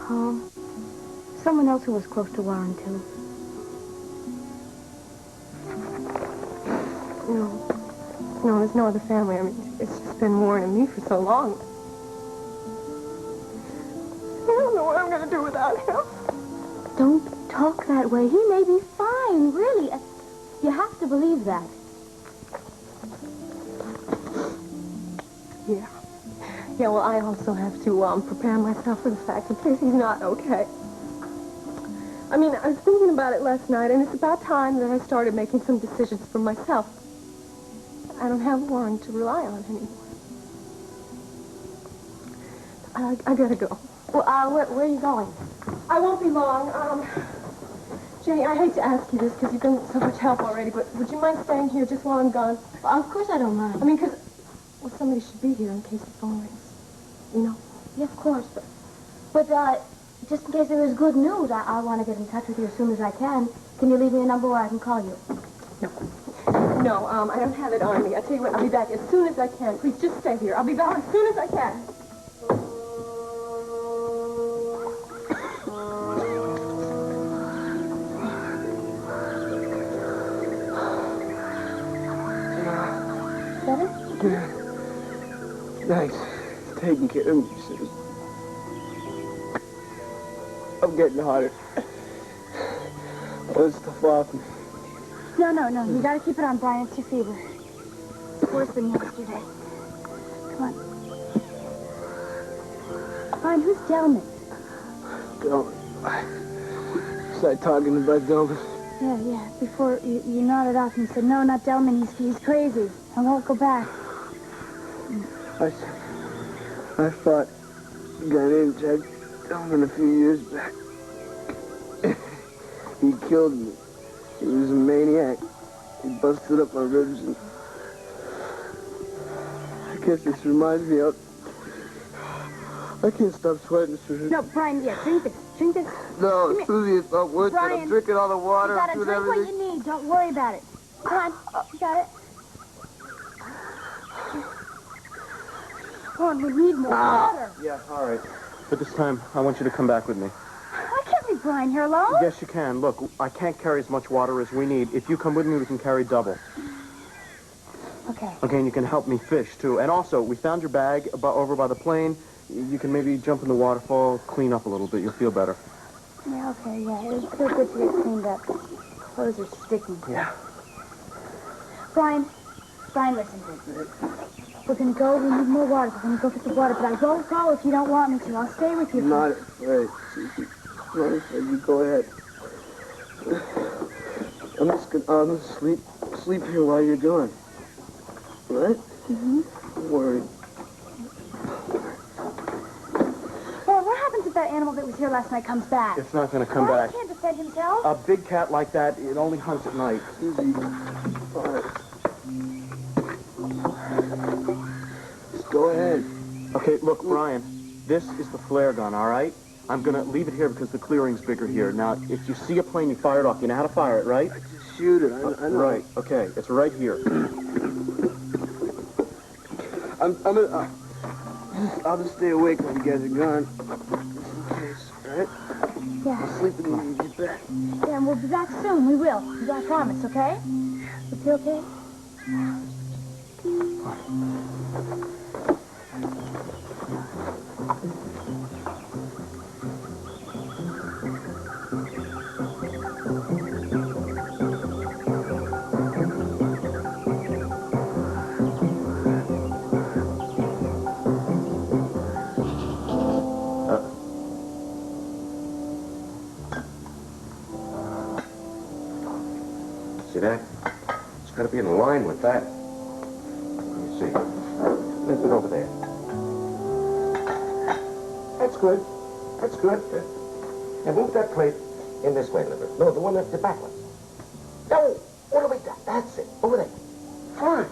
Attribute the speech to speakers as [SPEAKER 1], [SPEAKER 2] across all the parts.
[SPEAKER 1] Someone else who was close to Warren, too.
[SPEAKER 2] No, there's no other family. I mean, it's just been Warren and me for so long. I don't know what I'm going to do without him.
[SPEAKER 1] Don't talk that way. He may be fine, really. You have to believe that.
[SPEAKER 2] Yeah. Yeah, well, I also have to prepare myself for the fact in case he's not okay. I mean, I was thinking about it last night, and it's about time that I started making some decisions for myself. I don't have Warren to rely on anymore. I gotta go.
[SPEAKER 1] Well, where are you going?
[SPEAKER 2] I won't be long. Jenny, I hate to ask you this because you've been so much help already, but would you mind staying here just while I'm gone?
[SPEAKER 1] Well, of course I don't mind.
[SPEAKER 2] I mean, because, well, somebody should be here in case the phone rings. You know?
[SPEAKER 1] Yeah, of course, but just in case there is good news, I want to get in touch with you as soon as I can. Can you leave me a number where I can call you?
[SPEAKER 2] No, I don't have it on me. I tell you what, I'll be back as soon as I can. Please, just stay here. I'll be back as soon as I can. Better?
[SPEAKER 3] Yeah. Thanks. Taking care of me, Susan. I'm getting hotter. Let's stuff off.
[SPEAKER 1] No. You gotta keep it on, Brian. It's your fever. It's worse than yesterday. Come on. Brian, who's Delman?
[SPEAKER 3] Delman. Start talking about Delman.
[SPEAKER 1] Yeah. Before you nodded off and said, no, not Delman. He's crazy. I won't go back.
[SPEAKER 3] I fought a guy named Jack Delman a few years back. He killed me. He was a maniac. He busted up my ribs and... I guess this reminds me of... I can't stop sweating, Susie.
[SPEAKER 1] No, Brian, yeah, drink this. Drink this.
[SPEAKER 3] No, Susie, it's not worth it.
[SPEAKER 1] Brian,
[SPEAKER 3] I'm drinking all the water.
[SPEAKER 1] You gotta
[SPEAKER 3] doing
[SPEAKER 1] drink
[SPEAKER 3] everything.
[SPEAKER 1] what you need. Don't worry about it. Come on, you got it. Come on, we need more water.
[SPEAKER 4] Yeah, all right. But this time, I want you to come back with me.
[SPEAKER 1] Why can't we, Brian, here alone?
[SPEAKER 4] Yes, you can. Look, I can't carry as much water as we need. If you come with me, we can carry double.
[SPEAKER 1] Okay.
[SPEAKER 4] Okay, and you can help me fish, too. And also, we found your bag over by the plane. You can maybe jump in the waterfall, clean up a little bit. You'll feel better.
[SPEAKER 1] Yeah, okay, yeah. It would feel good to get cleaned up. Clothes are sticky.
[SPEAKER 4] Yeah.
[SPEAKER 1] Brian, listen to me. We're going to go. We need more water. We're going to go get the water. But I won't go if you don't want me to. I'll stay with you.
[SPEAKER 3] I'm not afraid, Susie. I'm not afraid. You go ahead. I'm just going to sleep here while you're doing. Right?
[SPEAKER 1] Mm-hmm.
[SPEAKER 3] Don't worry.
[SPEAKER 1] Well, what happens if that animal that was here last night comes back?
[SPEAKER 4] It's not going to come back.
[SPEAKER 1] He can't defend himself.
[SPEAKER 4] A big cat like that, it only hunts at night.
[SPEAKER 3] Susie, all right. Just go ahead.
[SPEAKER 4] Okay, look, Brian, this is the flare gun, all right? I'm going to leave it here because the clearing's bigger here. Now, if you see a plane, you fire it off. You know how to fire it, right?
[SPEAKER 3] I just shoot it. I know.
[SPEAKER 4] Right, okay. It's right here.
[SPEAKER 3] I'll just stay awake when you guys are gone. Just in case, all right?
[SPEAKER 1] Yeah.
[SPEAKER 3] I'll sleep in when you get back.
[SPEAKER 1] Yeah, and we'll be back soon. We will. I promise, okay? Is it okay?
[SPEAKER 5] See that? It's got to be in line with that. Let me see. Lift it over there. That's good. That's good. Now move that plate in this way a little bit. No, the one that's the backwards. No, all the way down. That's it. Over there. Fine.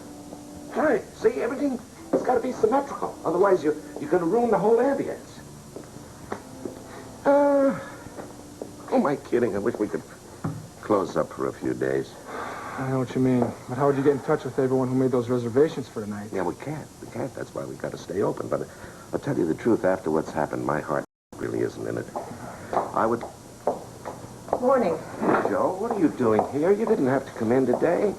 [SPEAKER 5] Fine. See, everything has got to be symmetrical. Otherwise, you're going to ruin the whole ambience. Who am I kidding? I wish we could close up for a few days.
[SPEAKER 6] I know what you mean. But how would you get in touch with everyone who made those reservations for tonight?
[SPEAKER 5] Yeah, we can't. We can't. That's why we got to stay open. But I'll tell you the truth. After what's happened, my heart really isn't in it. I would...
[SPEAKER 7] Morning.
[SPEAKER 5] Joe, what are you doing here? You didn't have to come in today.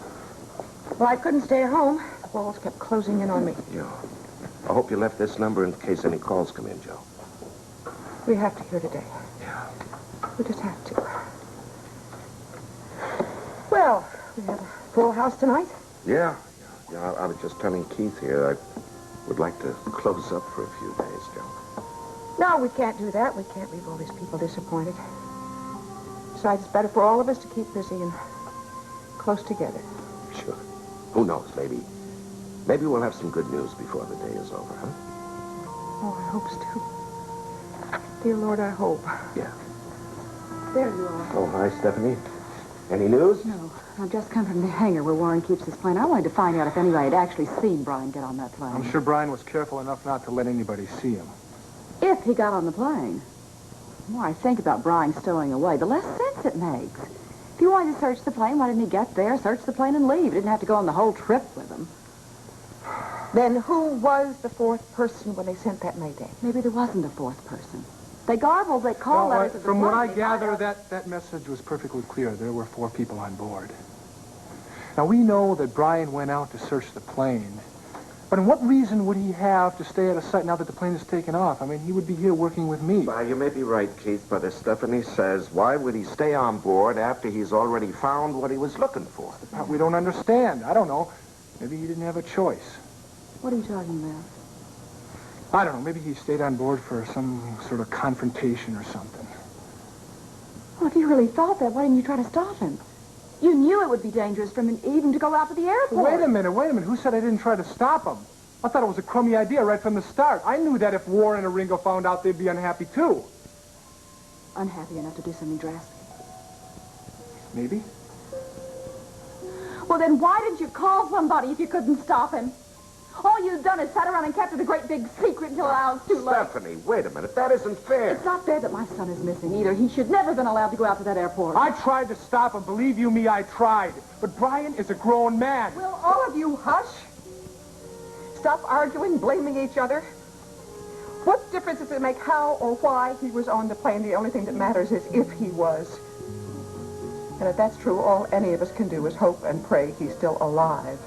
[SPEAKER 7] Well, I couldn't stay at home. The walls kept closing in on me.
[SPEAKER 5] Yeah. I hope you left this number in case any calls come in, Joe.
[SPEAKER 7] We have to hear today.
[SPEAKER 5] Yeah.
[SPEAKER 7] We just have to. Well, we have a full house tonight.
[SPEAKER 5] Yeah. I was just telling Keith here I would like to close up for a few days, Joe.
[SPEAKER 7] No, we can't do that. We can't leave all these people disappointed. Besides, it's better for all of us to keep busy and close together.
[SPEAKER 5] Sure. Who knows? Maybe we'll have some good news before the day is over, huh?
[SPEAKER 7] Oh, I hope so. Dear Lord, I hope.
[SPEAKER 5] Yeah.
[SPEAKER 7] There you are.
[SPEAKER 5] Oh, hi, Stephanie. Any news?
[SPEAKER 8] No. I've just come from the hangar where Warren keeps his plane. I wanted to find out if anybody had actually seen Brian get on that plane.
[SPEAKER 6] I'm sure Brian was careful enough not to let anybody see him.
[SPEAKER 8] If he got on the plane. The more I think about Brian stowing away, the less sense it makes. If he wanted to search the plane, why didn't he get there, search the plane, and leave? He didn't have to go on the whole trip with him.
[SPEAKER 7] Then who was the fourth person when they sent that Mayday?
[SPEAKER 8] Maybe there wasn't a fourth person. They garbled, they call letters at the
[SPEAKER 6] From what I
[SPEAKER 8] plane.
[SPEAKER 6] gather, that message was perfectly clear. There were 4 people on board. Now, we know that Brian went out to search the plane. But what reason would he have to stay at a site now that the plane is taken off? I mean, he would be here working with me.
[SPEAKER 5] Well, you may be right, Keith, but as Stephanie says, why would he stay on board after he's already found what he was looking for?
[SPEAKER 6] The part we don't understand. I don't know. Maybe he didn't have a choice.
[SPEAKER 8] What are you talking about?
[SPEAKER 6] I don't know. Maybe he stayed on board for some sort of confrontation or something.
[SPEAKER 8] Well, if you really thought that, why didn't you try to stop him? You knew it would be dangerous for him even to go out to the airport.
[SPEAKER 6] Wait a minute. Who said I didn't try to stop him? I thought it was a crummy idea right from the start. I knew that if Warren and Ringo found out, they'd be unhappy, too.
[SPEAKER 8] Unhappy enough to do something drastic.
[SPEAKER 6] Maybe.
[SPEAKER 8] Well, then why didn't you call somebody if you couldn't stop him? All you've done is sat around and kept it a great big secret until now it's too late.
[SPEAKER 5] Stephanie, wait a minute. That isn't fair.
[SPEAKER 8] It's not fair that my son is missing either. He should never have been allowed to go out to that airport.
[SPEAKER 6] I tried to stop him. Believe you me, I tried. But Brian is a grown man.
[SPEAKER 7] Will all of you hush? Stop arguing, blaming each other? What difference does it make how or why he was on the plane? The only thing that matters is if he was. And if that's true, all any of us can do is hope and pray he's still alive.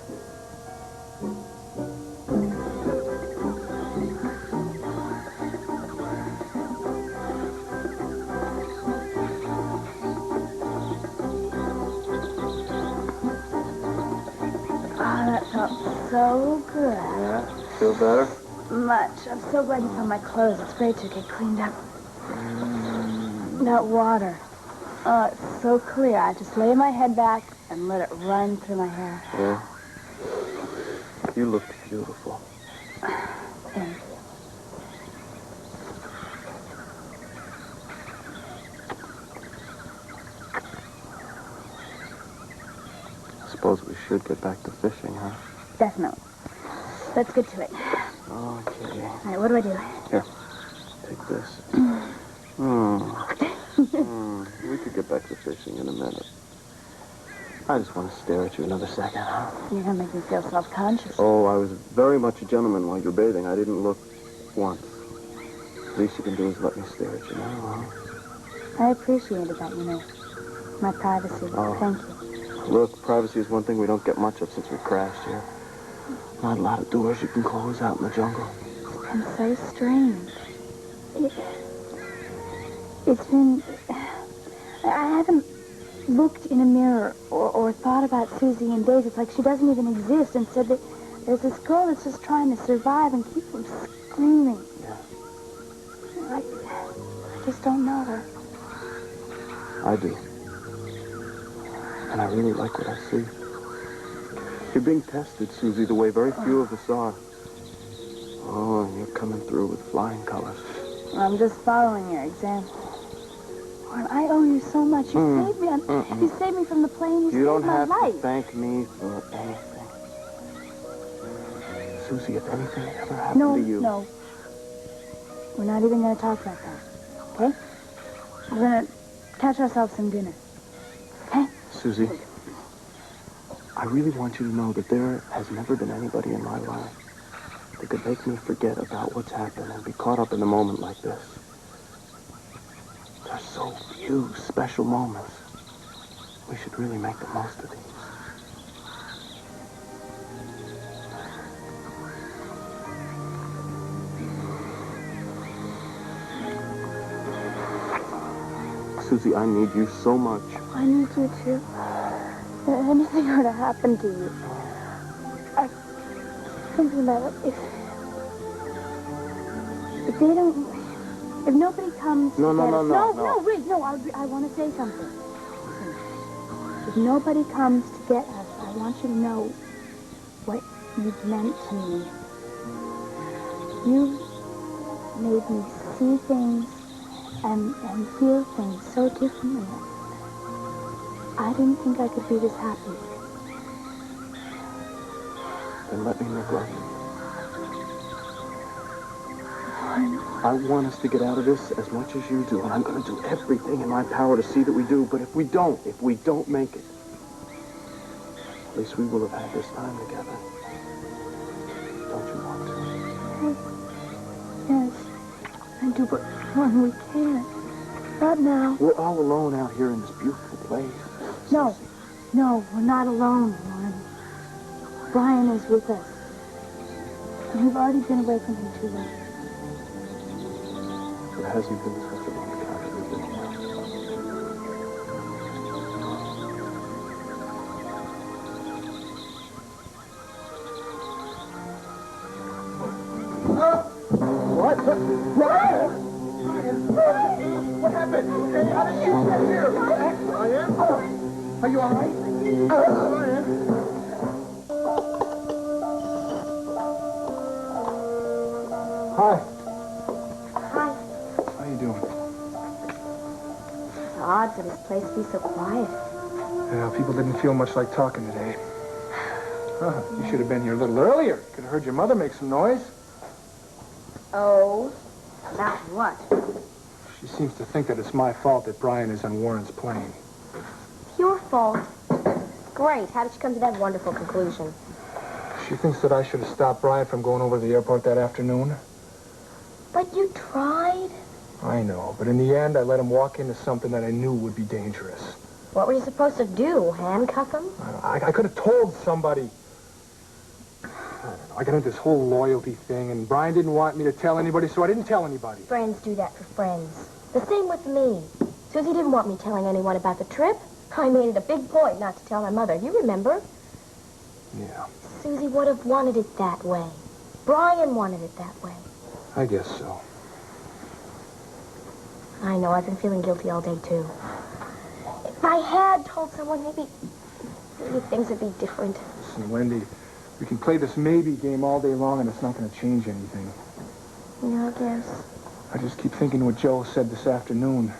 [SPEAKER 1] That felt so good.
[SPEAKER 4] Yeah? Feel better?
[SPEAKER 1] Much. I'm so glad you found my clothes. It's great to get cleaned up. That water. Oh, it's so clear. I just lay my head back and let it run through my hair.
[SPEAKER 4] Yeah. You look beautiful.
[SPEAKER 1] Thank you.
[SPEAKER 4] Suppose we should get back to fishing, huh?
[SPEAKER 1] Definitely. Let's get to it.
[SPEAKER 4] Okay.
[SPEAKER 1] All right, what do I do?
[SPEAKER 4] Here, take this. We could get back to fishing in a minute. I just want to stare at you another second, huh?
[SPEAKER 1] You're going to make me feel self-conscious.
[SPEAKER 4] Oh, I was very much a gentleman while you were bathing. I didn't look once. The least you can do is let me stare at you now, huh?
[SPEAKER 1] I appreciated that, you know. My privacy.
[SPEAKER 4] Oh.
[SPEAKER 1] Thank you.
[SPEAKER 4] Look, privacy is one thing we don't get much of since we crashed here. Not a lot of doors you can close out in the jungle.
[SPEAKER 1] It's been so strange. It's been... I haven't looked in a mirror or thought about Susie in days. It's like she doesn't even exist. Instead, there's this girl that's just trying to survive and keep from screaming.
[SPEAKER 4] Yeah.
[SPEAKER 1] I just don't know her.
[SPEAKER 4] I do. And I really like what I see. You're being tested, Susie, the way very few of us are. Oh, and you're coming through with flying colors.
[SPEAKER 1] I'm just following your example. Warren, I owe you so much. You saved me. You saved me from the plane. You
[SPEAKER 4] You don't
[SPEAKER 1] saved my
[SPEAKER 4] have
[SPEAKER 1] life.
[SPEAKER 4] to thank me for anything. Susie, if anything ever happened to you...
[SPEAKER 1] No. We're not even going to talk about that. Okay? We're going to catch ourselves some dinner. Okay?
[SPEAKER 4] Susie, I really want you to know that there has never been anybody in my life that could make me forget about what's happened and be caught up in a moment like this. so few special moments. We should really make the most of these. Susie, I need you so much.
[SPEAKER 1] I need you too. If anything were to happen to you, I'm thinking about it. If they don't, if nobody comes
[SPEAKER 4] No,
[SPEAKER 1] to
[SPEAKER 4] no,
[SPEAKER 1] get
[SPEAKER 4] no,
[SPEAKER 1] us,
[SPEAKER 4] no,
[SPEAKER 1] no, wait, no, I want to say something. If nobody comes to get us, I want you to know what you've meant to me. You made me see things and feel things so differently. I didn't think I could be this happy.
[SPEAKER 4] Then let me neglect you. I want us to get out of this as much as you do, and I'm going to do everything in my power to see that we do. But if we don't make it, at least we will have had this time together. Don't you want to?
[SPEAKER 1] Yes, I do, but when we can't. Not now.
[SPEAKER 4] We're all alone out here in this beautiful place.
[SPEAKER 1] No, no, we're not alone, Warren. Brian is with us. And we've already been away from him too long.
[SPEAKER 4] It hasn't been such a long time that we've been away.
[SPEAKER 3] What? Brian! What happened? Hey, how did you get here? Brian? Are you all right? Brian?
[SPEAKER 6] Hi.
[SPEAKER 1] Hi.
[SPEAKER 6] How you doing?
[SPEAKER 1] It's odd for this place to be so quiet.
[SPEAKER 6] Yeah, people didn't feel much like talking today. Huh, you should have been here a little earlier. Could have heard your mother make some noise.
[SPEAKER 2] Oh? About what?
[SPEAKER 6] She seems to think that it's my fault that Brian is on Warren's plane.
[SPEAKER 2] Your fault. Great. How did she come to that wonderful conclusion?
[SPEAKER 6] She thinks that I should have stopped Brian from going over to the airport that afternoon.
[SPEAKER 2] But you tried.
[SPEAKER 6] I know, but in the end, I let him walk into something that I knew would be dangerous.
[SPEAKER 2] What were you supposed to do? Handcuff him?
[SPEAKER 6] I could have told somebody. I got into this whole loyalty thing, and Brian didn't want me to tell anybody, so I didn't tell anybody.
[SPEAKER 2] Friends do that for friends. The same with me. Susie didn't want me telling anyone about the trip. I made it a big point not to tell my mother. You remember?
[SPEAKER 6] Yeah,
[SPEAKER 2] Susie would have wanted it that way. Brian wanted it that way.
[SPEAKER 6] I guess so.
[SPEAKER 2] I know, I've been feeling guilty all day, too. If I had told someone, maybe things would be different.
[SPEAKER 6] Listen, Wendy, we can play this maybe game all day long, and it's not going to change anything.
[SPEAKER 2] Yeah, I guess.
[SPEAKER 6] I just keep thinking what Joe said this afternoon.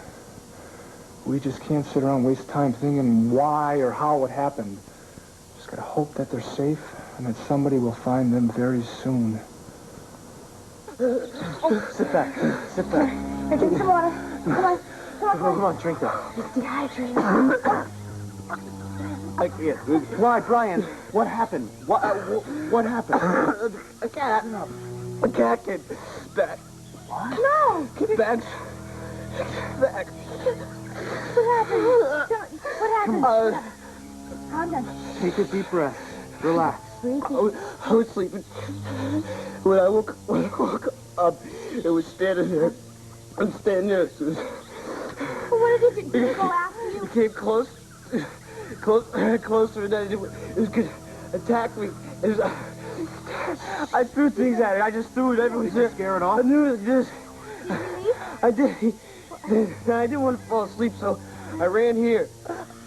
[SPEAKER 6] We just can't sit around and waste time thinking why or how it happened. Just gotta hope that they're safe and that somebody will find them very soon.
[SPEAKER 4] Sit back. Sit back.
[SPEAKER 1] Here, drink some water. Come on.
[SPEAKER 4] Come on, drink that.
[SPEAKER 1] It's dehydrated.
[SPEAKER 4] Why, Brian? What happened? What happened?
[SPEAKER 3] A cat came back.
[SPEAKER 1] No!
[SPEAKER 3] Back.
[SPEAKER 1] What happened? What happened? Calm down.
[SPEAKER 4] Take a deep breath. Relax.
[SPEAKER 1] Breathe in.
[SPEAKER 3] I was sleeping. When I woke up, it was standing there. I'm standing there.
[SPEAKER 1] Well, what did it do? Did it go after you?
[SPEAKER 3] It came closer, and then it was going to attack me. I threw things at it. I just threw it everywhere.
[SPEAKER 4] Did you scare it off?
[SPEAKER 3] I knew it just...
[SPEAKER 1] Did you leave?
[SPEAKER 3] I did. I didn't want to fall asleep, so I ran here.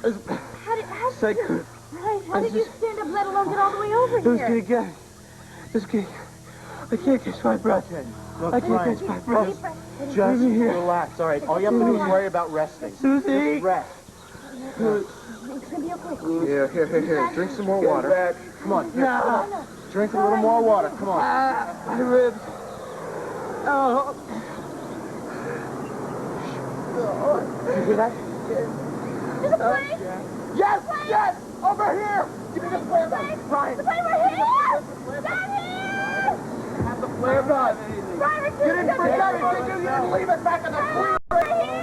[SPEAKER 1] How did you stand up, let alone get all the way over here?
[SPEAKER 3] I can't catch my breath.
[SPEAKER 4] Look,
[SPEAKER 3] I can't
[SPEAKER 4] Brian,
[SPEAKER 3] catch my breath.
[SPEAKER 4] just relax, all right? All you have to do is worry about resting.
[SPEAKER 3] Susie!
[SPEAKER 4] Just rest.
[SPEAKER 1] It's gonna be okay.
[SPEAKER 4] Here. Drink some more water.
[SPEAKER 3] Back.
[SPEAKER 4] Come on. Here.
[SPEAKER 3] No.
[SPEAKER 4] Drink a little more water. Come on.
[SPEAKER 3] My ribs. Oh.
[SPEAKER 4] You hear that?
[SPEAKER 1] There's a plane!
[SPEAKER 3] Yes! Over here! Give me the flare gun. Brian.
[SPEAKER 1] The plane, we're here! Down here!
[SPEAKER 3] Have the flare gun.
[SPEAKER 1] Brian,
[SPEAKER 3] You didn't forget it, did you? You didn't leave it back in the clear.
[SPEAKER 1] we're here!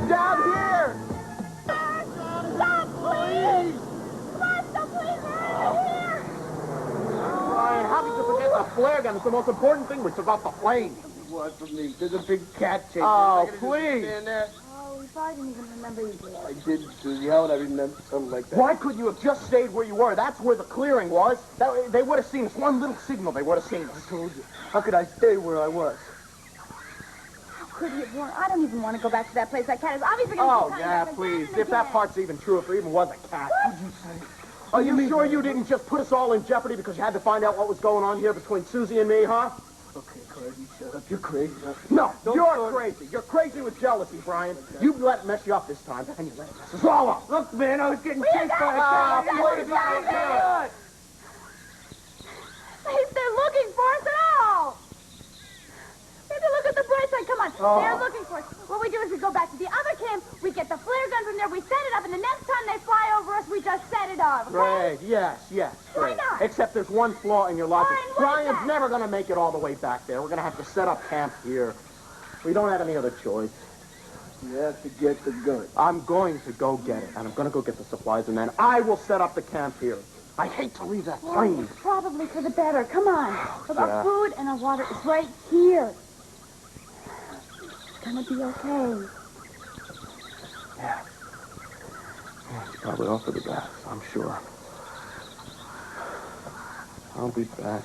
[SPEAKER 3] Down here!
[SPEAKER 1] Stop, please! Come on, stop, please! Here!
[SPEAKER 3] Brian, how could you forget the flare gun? It's the most important thing. We took off the plane.
[SPEAKER 4] It was for me. There's a big cat chasing.
[SPEAKER 3] Oh, please.
[SPEAKER 1] Oh, we probably didn't even remember you did.
[SPEAKER 4] I did, Susie. How would I remember something like that?
[SPEAKER 3] Why couldn't you have just stayed where you were? That's where the clearing was. They would have seen us. One little signal, they would have seen us.
[SPEAKER 4] I told you. How could I stay where I was?
[SPEAKER 1] How could you have worn? I don't even want to go back to that place. That cat is obviously going to
[SPEAKER 3] Oh, yeah, please. If that part's even true, if there even was a cat.
[SPEAKER 4] What'd you say?
[SPEAKER 3] Are you sure you didn't just put us all in jeopardy because you had to find out what was going on here between Susie and me, huh?
[SPEAKER 4] Okay, Cardi, shut up. You're crazy.
[SPEAKER 3] No,
[SPEAKER 4] Don't
[SPEAKER 3] you're
[SPEAKER 4] start.
[SPEAKER 3] crazy. You're crazy with jealousy, Brian. You let it mess you up this time, and you let it mess us all up.
[SPEAKER 4] Look, man, I was getting chased by a cat.
[SPEAKER 3] Please,
[SPEAKER 1] Please, they're looking for us at all. We have to look at the bright side. Come on. They're looking for us. What we do is we go back to the other camp, we get the flare gun from there, we set it up, and the next time they fly over us, we just set it off. Okay?
[SPEAKER 3] Great, yes.
[SPEAKER 1] Why
[SPEAKER 3] Great.
[SPEAKER 1] not?
[SPEAKER 3] Except there's one flaw in your logic.
[SPEAKER 1] Fine, what is
[SPEAKER 3] Brian's
[SPEAKER 1] that?
[SPEAKER 3] never going to make it all the way back there. We're going to have to set up camp here. We don't have any other choice.
[SPEAKER 4] You have to get the gun.
[SPEAKER 3] I'm going to go get it, and I'm going to go get the supplies, and then I will set up the camp here. I hate to leave that
[SPEAKER 1] Well,
[SPEAKER 3] plane.
[SPEAKER 1] it's probably for the better. Come on. Look,
[SPEAKER 3] Yeah.
[SPEAKER 1] our food and our water is right here. It's gonna be okay.
[SPEAKER 4] It's probably all for the best, I'm sure. I'll be back.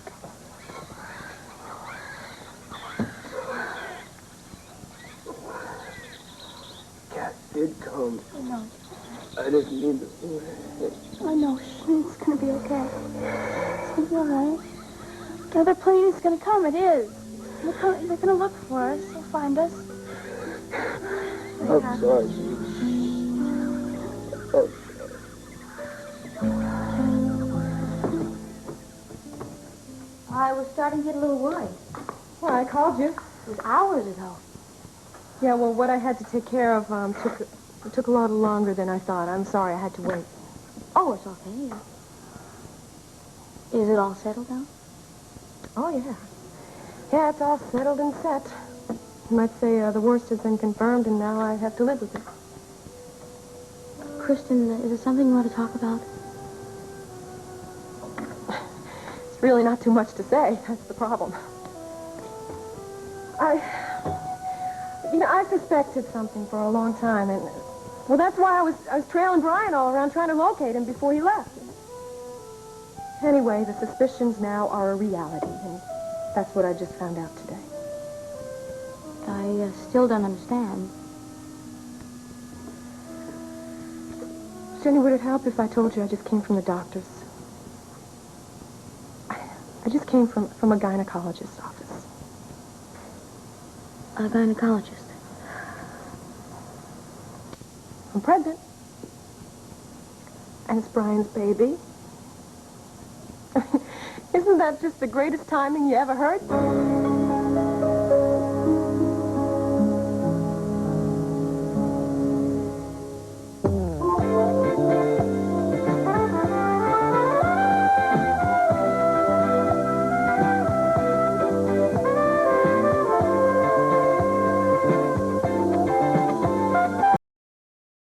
[SPEAKER 4] Cat did come.
[SPEAKER 1] I know.
[SPEAKER 4] I didn't mean to.
[SPEAKER 1] I know. It's gonna be okay. It's gonna be all right. The other plane is gonna come. It is. They're gonna look for us. They'll find us.
[SPEAKER 4] I'm sorry. Oh,
[SPEAKER 1] I was starting to get a little worried.
[SPEAKER 2] Well, I called you.
[SPEAKER 1] It was hours ago.
[SPEAKER 2] Yeah, well, what I had to take care of took a lot longer than I thought. I'm sorry, I had to wait.
[SPEAKER 1] Oh, it's okay. Is it all settled now?
[SPEAKER 2] Oh, yeah. Yeah, it's all settled and set. You might say the worst has been confirmed, and now I have to live with it.
[SPEAKER 1] Kristen, is there something you want to talk about?
[SPEAKER 2] It's really not too much to say. That's the problem. I suspected something for a long time, and well, that's why I was trailing Brian all around trying to locate him before he left. Anyway, the suspicions now are a reality, and that's what I just found out today.
[SPEAKER 1] I still don't understand.
[SPEAKER 2] Jenny, would it help if I told you I just came from the doctor's? I just came from a gynecologist's office.
[SPEAKER 1] A gynecologist.
[SPEAKER 2] I'm pregnant. And it's Brian's baby. Isn't that just the greatest timing you ever heard?